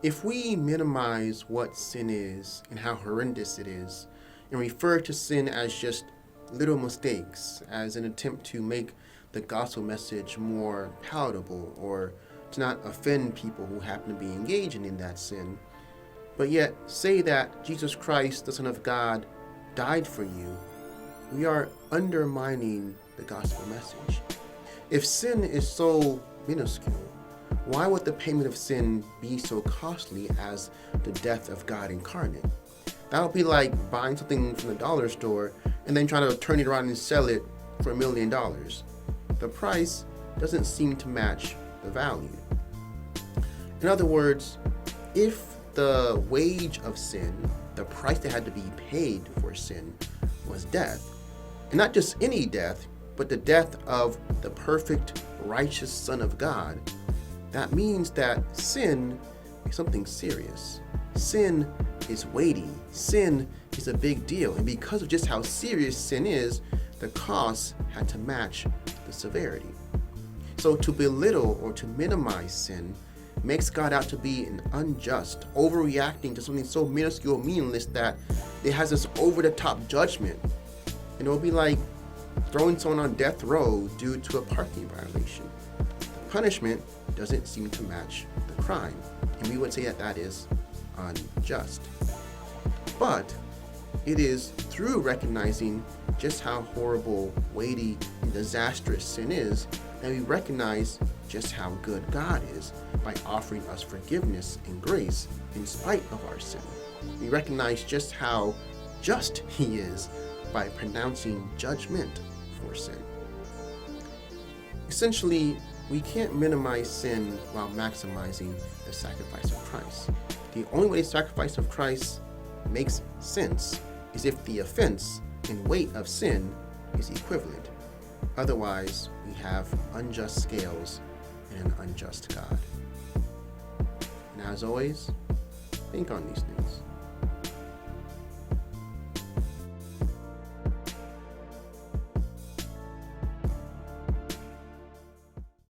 If we minimize what sin is and how horrendous it is, and refer to sin as just little mistakes, as an attempt to make the gospel message more palatable or to not offend people who happen to be engaging in that sin, but yet say that Jesus Christ, the Son of God, died for you, we are undermining the gospel message. If sin is so minuscule, why would the payment of sin be so costly as the death of God incarnate? That would be like buying something from the dollar store and then trying to turn it around and sell it for $1 million. The price doesn't seem to match the value. In other words, if the wage of sin, the price that had to be paid for sin, was death, and not just any death, but the death of the perfect, righteous Son of God, that means that sin is something serious. Sin is weighty. Sin is a big deal. And because of just how serious sin is, the cost had to match the severity. So to belittle or to minimize sin makes God out to be an unjust, overreacting to something so minuscule, meaningless, that it has this over-the-top judgment. And it will be like throwing someone on death row due to a parking violation. The punishment doesn't seem to match the crime, and we would say that that is unjust. But it is through recognizing just how horrible, weighty, and disastrous sin is, and we recognize just how good God is by offering us forgiveness and grace in spite of our sin. We recognize just how just He is by pronouncing judgment for sin. Essentially, we can't minimize sin while maximizing the sacrifice of Christ. The only way the sacrifice of Christ makes sense is if the offense and weight of sin is equivalent. Otherwise, we have unjust scales and an unjust God. And as always, think on these things.